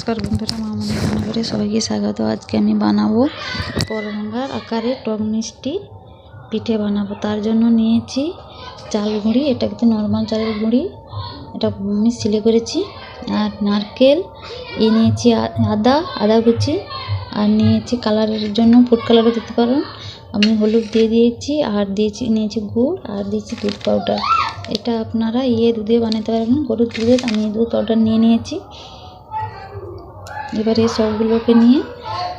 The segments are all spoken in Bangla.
নমস্কার বন্ধুরা, মামনি রান্নাঘরে সবাইকে স্বাগত। আজকে আমি বানাবো করভাঙ্গার আকারে টক মিষ্টি পিঠে বানাবো। তার জন্য নিয়েছি চাল গুঁড়ি, এটা কিন্তু নর্মাল চালের গুঁড়ি, এটা আমি সিলে করেছি। আর নারকেল নিয়েছি, আদা কুচি, আর নিয়েছি কালারের জন্য ফুড কালারও দিতে পারেন, আমি হলুদ দিয়ে দিয়েছি। আর নিয়েছি গুড়, আর দিয়েছি দুধ পাউডার। এটা আপনারা দুধে বানাতে পারবেন, গরুর দুধে। আমি দুধ পাউডার নিয়ে নিয়েছি। এবার এই সবগুলোকে নিয়ে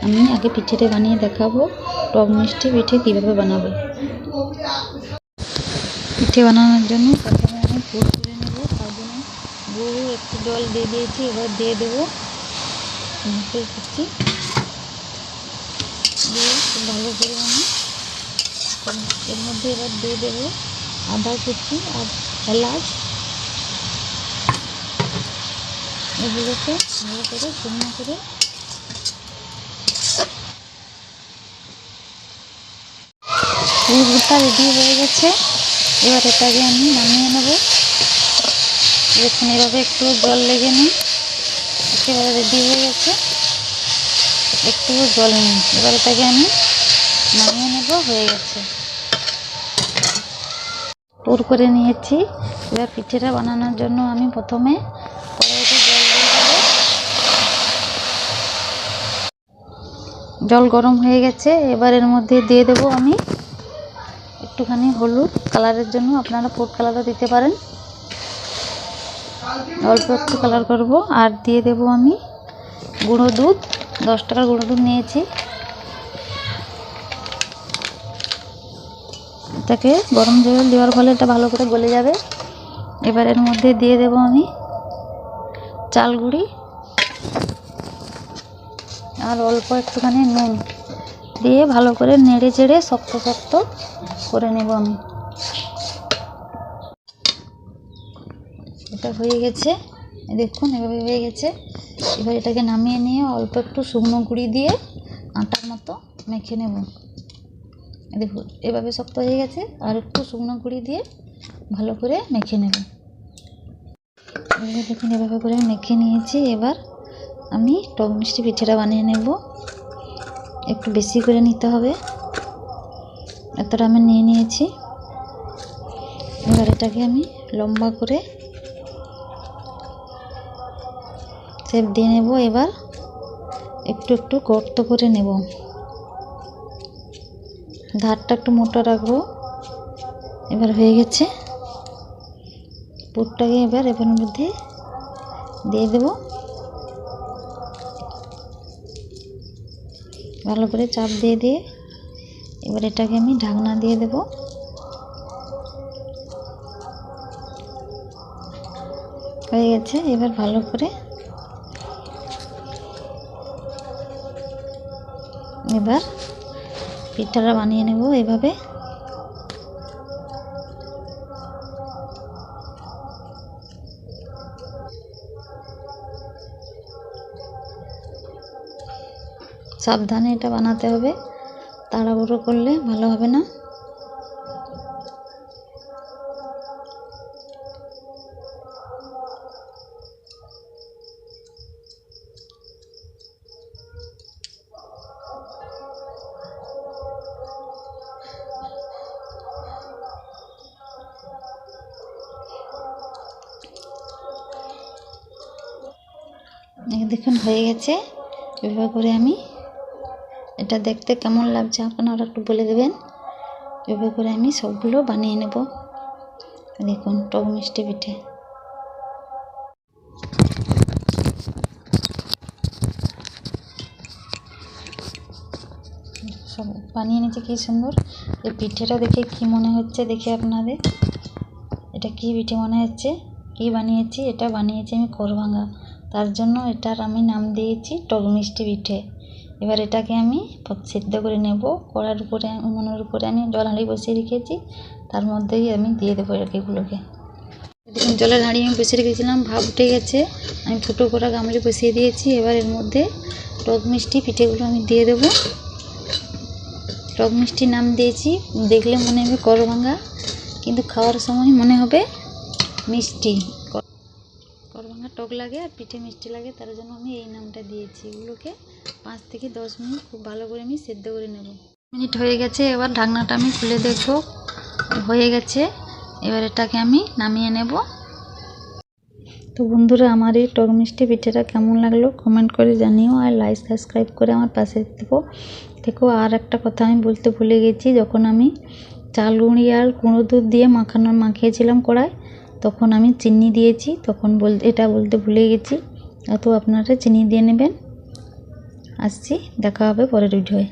আমি আগে পিঠেটা বানিয়ে দেখাবো, টক মিষ্টি পিঠে কীভাবে বানাবো। পিঠে বানানোর জন্য প্রথমে আমি গুড় করে নেব। তার জন্য গুড় একটু জল দিয়ে দিয়েছি। এবার দিয়ে দেবো নারকেল কুচি, দিয়ে ভালো করে আমি এর মধ্যে এবার দিয়ে দেবো আদা কুচি আর এলাচ। এগুলোকে ভালো করে শুকনো করে গুড়টা রেডি হয়ে গেছে। এবার এটাকে আমি নামিয়ে নেব। দেখুন, এভাবে একটু জল লেগে নেই, একেবারে রেডি হয়ে গেছে, একটুও জল নেই। এবার এটাকে আমি নামিয়ে নেব, হয়ে গেছে। পুর করে নিয়েছি। এবার পিঠেটা বানানোর জন্য আমি প্রথমে কড়াইতে জল দিয়ে দেবো। জল গরম হয়ে গেছে। এবার এর মধ্যে দিয়ে দেবো আমি একটুখানি হলুদ কালারের জন্য, আপনারা ফুড কালারও দিতে পারেন, অল্প একটু কালার করব। আর দিয়ে দেবো আমি গুঁড়ো দুধ, 10 টাকার গুঁড়ো দুধ নিয়েছি। এটাকে গরম জল দেওয়ার ফলে এটা ভালো করে গলে যাবে। এবার এর মধ্যে দিয়ে দেবো আমি চাল গুঁড়ি আর অল্প একটুখানি নুন দিয়ে ভালো করে নেড়ে চেড়ে শক্ত শক্ত করে নেব আমি। এটা হয়ে গেছে, দেখুন এভাবে হয়ে গেছে। এবার এটাকে নামিয়ে নিয়ে অল্প একটু শুকনো গুঁড়ি দিয়ে আটার মতো মেখে নেব। দেখুন এভাবে শক্ত হয়ে গেছে, আর একটু শুকনো গুঁড়ি দিয়ে ভালো করে মেখে নেব। দেখুন এভাবে করে মেখে নিয়েছি। এবার আমি টক মিষ্টি পিঠেটা বানিয়ে নেব। একটু বেশি করে নিতে হবে, এতটা আমি নিয়ে নিয়েছি। এবার এটাকে আমি লম্বা করে শেপ দিয়ে নেব। এবার একটু একটু গর্ত করে নেব, ধারটা একটু মোটা রাখবো। এবার হয়ে গেছে। পুরটাকে এবার এর মধ্যে দিয়ে দেব, ভালো করে চাপ দিয়ে দিয়ে এবার এটাকে আমি ঢাকনা দিয়ে দেব। হয়ে গেছে। এবার ভালো করে এবার পিঠাটা বানিয়ে নেব এভাবে। সাবধানে এটা বানাতে হবে, তাড়াহুড়ো করলে ভালো হবে না। দেখুন হয়ে গেছে। এভাবে করে আমি এটা দেখতে কেমন লাগছে আপনারা একটু বলে দেবেন। এভাবে করে আমি সবগুলো বানিয়ে নেব। দেখুন টক মিষ্টি পিঠে সব বানিয়ে নিয়েছি। কী সুন্দর এই পিঠেটা দেখে কি মনে হচ্ছে, দেখে আপনাদের এটা কি পিঠে মনে হচ্ছে, কি বানিয়েছি? এটা বানিয়েছি আমি করভাঙ্গা, তার জন্য এটার আমি নাম দিয়েছি টক মিষ্টি পিঠে। এবার এটাকে আমি সিদ্ধ করে নেব। কড়ার উপরে উনুনের উপরে আমি জল হাঁড়ি বসিয়ে রেখেছি, তার মধ্যেই আমি দিয়ে দেবো এগুলোকে। দেখুন জলের হাঁড়ি আমি বসিয়ে রেখেছিলাম, ভাপ উঠে গেছে, আমি ফুটো করা গামলি বসিয়ে দিয়েছি। এবার এর মধ্যে টক মিষ্টি পিঠেগুলো আমি দিয়ে দেবো। টক মিষ্টি নাম দিয়েছি, দেখলে মনে হবে করভাঙ্গা, কিন্তু খাওয়ার সময় মনে হবে মিষ্টি। করভাঙ্গা টক টক লাগে আর পিঠে মিষ্টি লাগে, তার জন্য আমি এই নামটা দিয়েছি। এগুলোকে 5 থেকে 10 মিনিট খুব ভালো করে আমি সেদ্ধ করে নেব। মিনিট হয়ে গেছে, এবার ঢাকনাটা আমি খুলে দেখব, হয়ে গেছে। এবার এটাকে আমি নামিয়ে নেব। তো বন্ধুরা, আমার এই টক মিষ্টি পিঠেটা কেমন লাগলো কমেন্ট করে জানিও, আর লাইক সাবস্ক্রাইব করে আমার পাশে দেখো। আর একটা কথা আমি বলতে ভুলে গেছি, যখন আমি চাল গুঁড়ি আর গুঁড়ো দুধ দিয়ে মাখিয়েছিলাম কড়াই, তখন আমি চিনি দিয়েছি, তখন এটা বলতে ভুলে গেছি। তো আপনারা চিনি দিয়ে নেবেন। আসছি, দেখা হবে পরের ভিডিওয়ে।